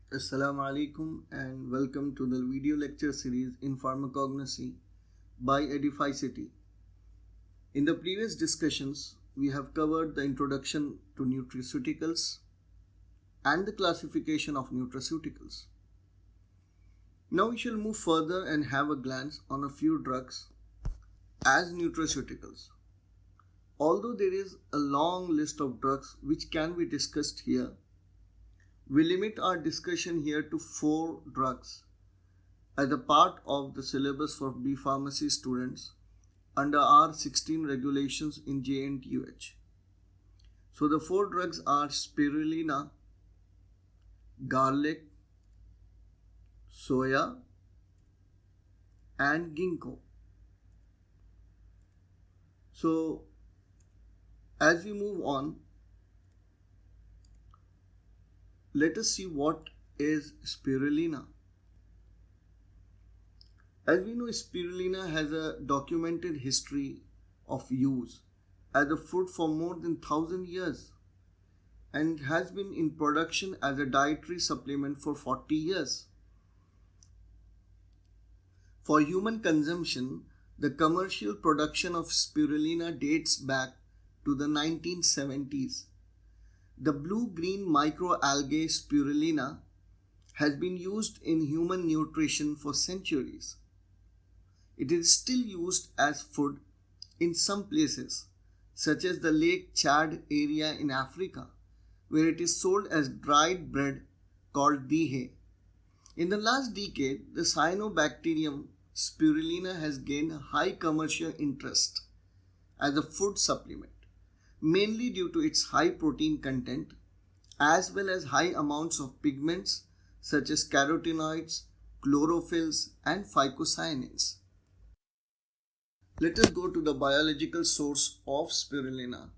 Assalamu alaikum and welcome to the video lecture series in pharmacognosy by Edify City. In the previous discussions, we have covered the introduction to nutraceuticals and the classification of nutraceuticals. Now we shall move further and have a glance on a few drugs as nutraceuticals. Although there is a long list of drugs which can be discussed here, we limit our discussion here to 4 drugs as a part of the syllabus for B Pharmacy students under R16 regulations in JNTUH. So the 4 drugs are spirulina, garlic, soya, and ginkgo. So as we move on, let us see what is spirulina. As we know, spirulina has a documented history of use as a food for more than 1000 years and has been in production as a dietary supplement for 40 years. For human consumption, the commercial production of spirulina dates back to the 1970s. The blue-green microalgae spirulina has been used in human nutrition for centuries. It is still used as food in some places, such as the Lake Chad area in Africa, where it is sold as dried bread called dihe. In the last decade, the cyanobacterium spirulina has gained high commercial interest as a food supplement, mainly due to its high protein content as well as high amounts of pigments such as carotenoids, chlorophylls, and phycocyanins. Let us go to the biological source of spirulina.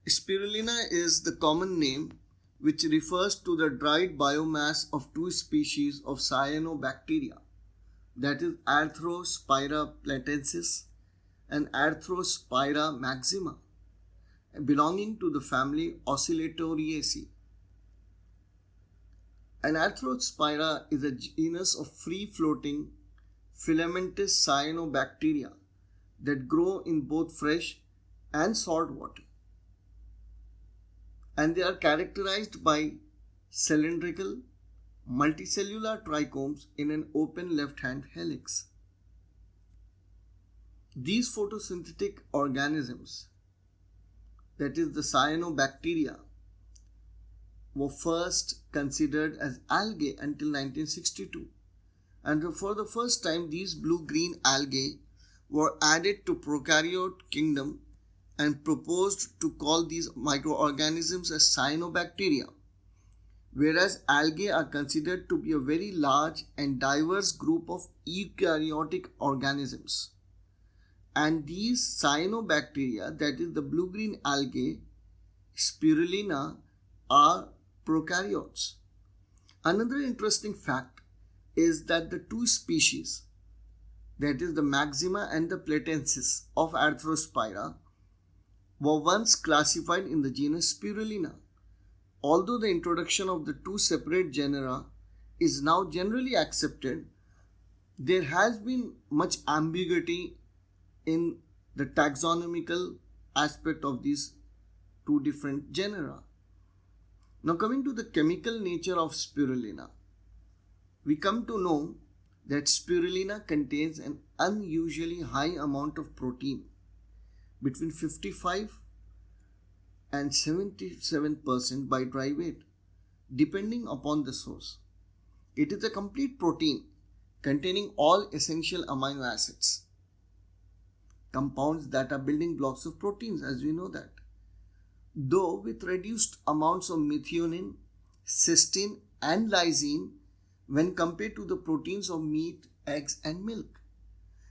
Spirulina is the common name which refers to the dried biomass of 2 species of cyanobacteria, that is Arthrospira platensis and Arthrospira maxima, belonging to the family Oscillatoreaceae. An Arthrospira is a genus of free-floating filamentous cyanobacteria that grow in both fresh and salt water. And they are characterized by cylindrical, multicellular trichomes in an open left-hand helix. These photosynthetic organisms, that is the cyanobacteria, were first considered as algae until 1962, and for the first time these blue-green algae were added to prokaryote kingdom and proposed to call these microorganisms as cyanobacteria, whereas algae are considered to be a very large and diverse group of eukaryotic organisms. And these cyanobacteria, that is the blue-green algae, spirulina, are prokaryotes. Another interesting fact is that the 2 species, that is the maxima and the platensis of Arthrospira, were once classified in the genus Spirulina. Although the introduction of the 2 separate genera is now generally accepted, there has been much ambiguity in the taxonomical aspect of these 2 different genera. Now coming to the chemical nature of spirulina, we come to know that spirulina contains an unusually high amount of protein, between 55 and 77% by dry weight, depending upon the source. It is a complete protein containing all essential amino acids, compounds that are building blocks of proteins, as we know that, though with reduced amounts of methionine, cysteine, and lysine when compared to the proteins of meat, eggs, and milk.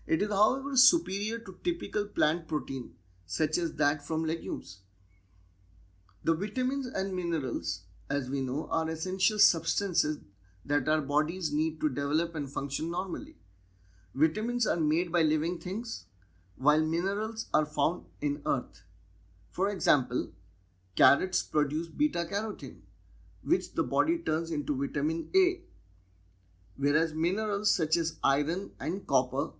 It is, however, superior to typical plant protein such as that from legumes. The vitamins and minerals, as we know, are essential substances that our bodies need to develop and function normally. Vitamins are made by living things, while minerals are found in earth. For example, carrots produce beta carotene, which the body turns into vitamin A, whereas minerals such as iron and copper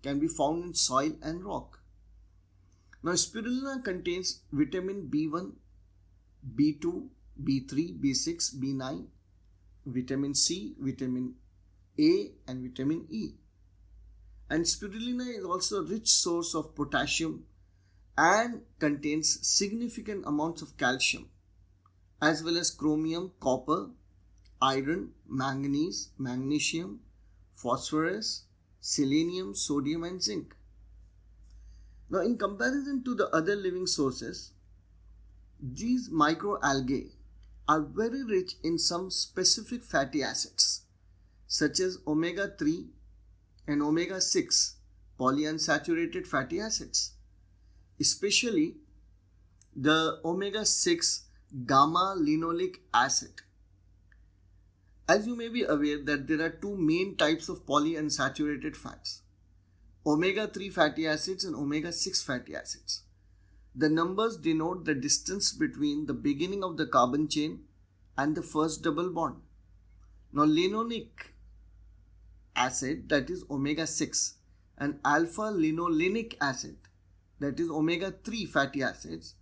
can be found in soil and rock. Now, spirulina contains vitamin B1, B2, B3, B6, B9, vitamin C, vitamin A, and vitamin E. And spirulina is also a rich source of potassium and contains significant amounts of calcium, as well as chromium, copper, iron, manganese, magnesium, phosphorus, selenium, sodium, and zinc. Now, in comparison to the other living sources, these microalgae are very rich in some specific fatty acids, such as omega-3 and omega-6 polyunsaturated fatty acids, especially the omega-6 gamma-linolic acid. As you may be aware that there are two main types of polyunsaturated fats, omega-3 fatty acids and omega-6 fatty acids. The numbers denote the distance between the beginning of the carbon chain and the first double bond. Now, linolic acid, that is omega-6, and alpha-linolenic acid, that is omega-3 fatty acids,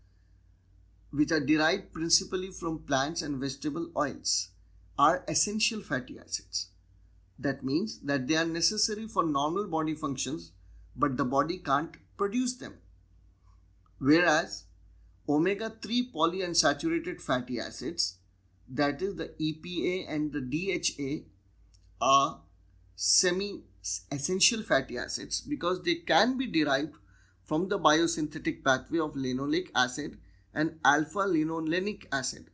which are derived principally from plants and vegetable oils, are essential fatty acids. That means that they are necessary for normal body functions, but the body can't produce them. Whereas omega-3 polyunsaturated fatty acids, that is the EPA and the DHA, are semi-essential fatty acids because they can be derived from the biosynthetic pathway of linoleic acid and alpha-linolenic acid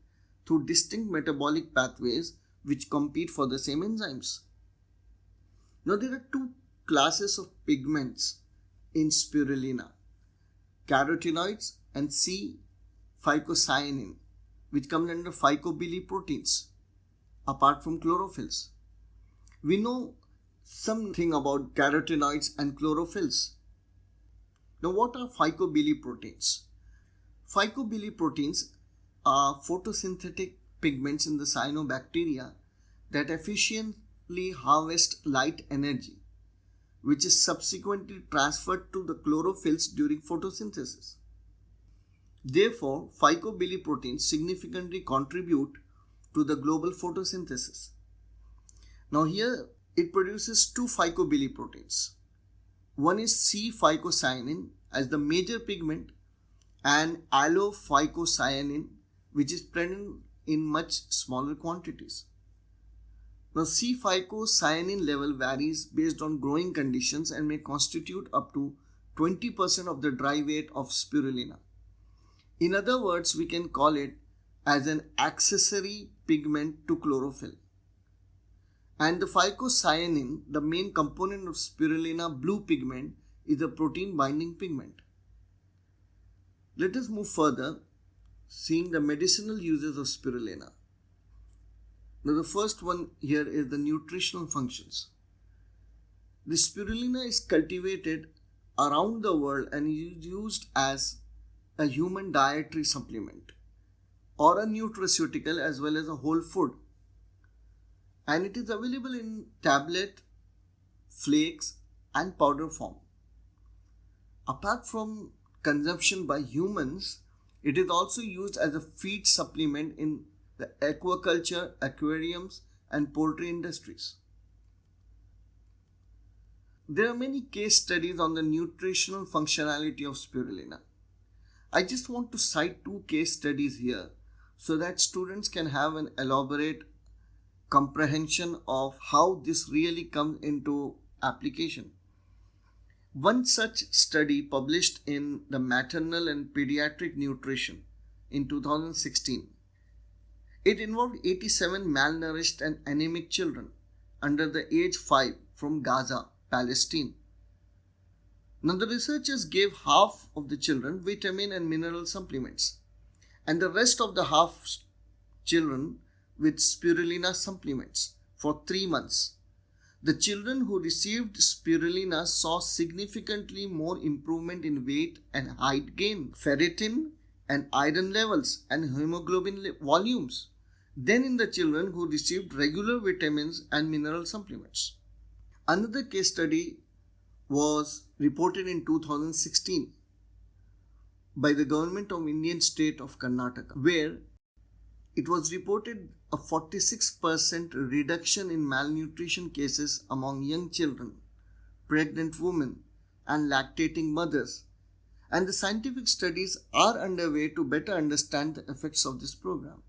through distinct metabolic pathways which compete for the same enzymes. Now, there are two classes of pigments in spirulina: carotenoids and C-phycocyanin, which come under phycobiliproteins, apart from chlorophylls. We know something about carotenoids and chlorophylls. Now, what are phycobiliproteins? Phycobiliproteins are photosynthetic pigments in the cyanobacteria that efficiently harvest light energy, which is subsequently transferred to the chlorophylls during photosynthesis. Therefore, phycobiliproteins significantly contribute to the global photosynthesis. Now, here it produces two phycobiliproteins. One is C-phycocyanin as the major pigment, and allophycocyanin, which is present in much smaller quantities. Now, C-phycocyanin level varies based on growing conditions and may constitute up to 20% of the dry weight of spirulina. In other words, we can call it as an accessory pigment to chlorophyll. And the phycocyanin, the main component of spirulina blue pigment, is a protein binding pigment. Let us move further, seeing the medicinal uses of spirulina. Now, the first one here is the nutritional functions. The spirulina is cultivated around the world and is used as a human dietary supplement or a nutraceutical as well as a whole food. And it is available in tablet, flakes, and powder form. Apart from consumption by humans, it is also used as a feed supplement in the aquaculture, aquariums, and poultry industries. There are many case studies on the nutritional functionality of spirulina. I just want to cite two case studies here so that students can have an elaborate comprehension of how this really comes into application. One such study published in the Maternal and Pediatric Nutrition in 2016. It involved 87 malnourished and anemic children under the age 5 from Gaza, Palestine. Now, the researchers gave half of the children vitamin and mineral supplements and the rest of the half children with spirulina supplements for 3 months. The children who received spirulina saw significantly more improvement in weight and height gain, ferritin and iron levels, and hemoglobin volumes, than in the children who received regular vitamins and mineral supplements. Another case study was reported in 2016 by the government of Indian state of Karnataka, where it was reported a 46% reduction in malnutrition cases among young children, pregnant women, and lactating mothers. And the scientific studies are underway to better understand the effects of this program.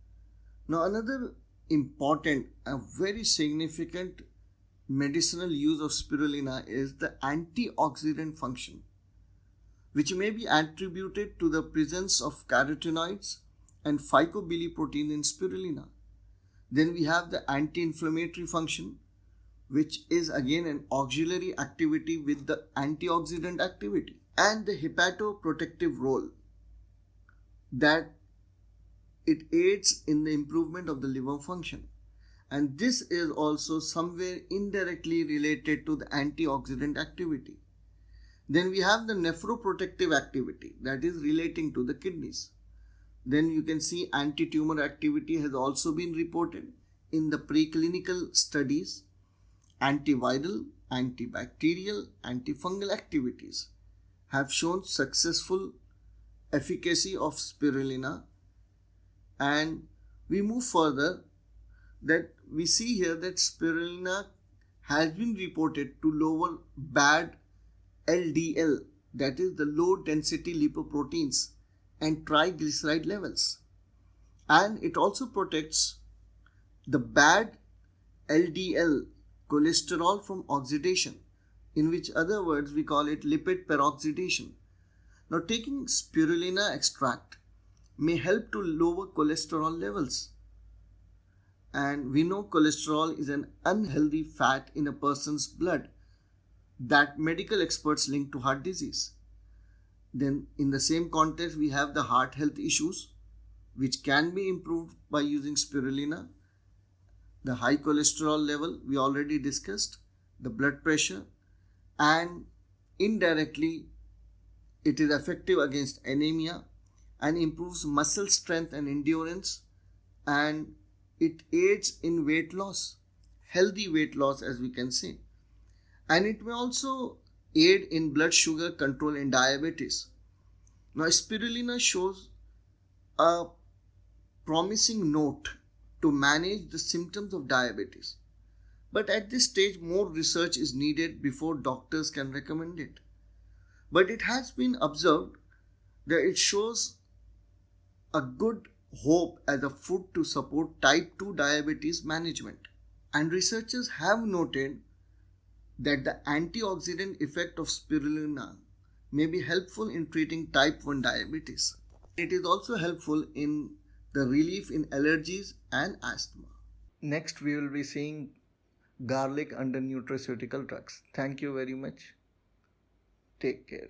Now, another important and very significant medicinal use of spirulina is the antioxidant function, which may be attributed to the presence of carotenoids and phycobilipprotein in spirulina. Then we have the anti-inflammatory function, which is again an auxiliary activity with the antioxidant activity, and the hepatoprotective role, that it aids in the improvement of the liver function. And this is also somewhere indirectly related to the antioxidant activity. Then we have the nephroprotective activity, that is relating to the kidneys. Then you can see anti-tumor activity has also been reported in the preclinical studies. Antiviral, antibacterial, antifungal activities have shown successful efficacy of spirulina. And we move further, that we see here that spirulina has been reported to lower bad LDL, that is the low density lipoproteins, and triglyceride levels. And it also protects the bad LDL cholesterol from oxidation, in which other words we call it lipid peroxidation. Now, taking spirulina extract may help to lower cholesterol levels. And we know cholesterol is an unhealthy fat in a person's blood that medical experts link to heart disease. Then in the same context, we have the heart health issues, which can be improved by using spirulina. The high cholesterol level we already discussed, the blood pressure, and indirectly it is effective against anemia and improves muscle strength and endurance, and it aids in weight loss, healthy weight loss as we can say. And it may also aid in blood sugar control in diabetes. Now, spirulina shows a promising note to manage the symptoms of diabetes. But at this stage, more research is needed before doctors can recommend it. But it has been observed that it shows a good hope as a food to support type 2 diabetes management. And researchers have noted that the antioxidant effect of spirulina may be helpful in treating type 1 diabetes. It is also helpful in the relief in allergies and asthma. Next, we will be seeing garlic under nutraceutical drugs. Thank you very much. Take care.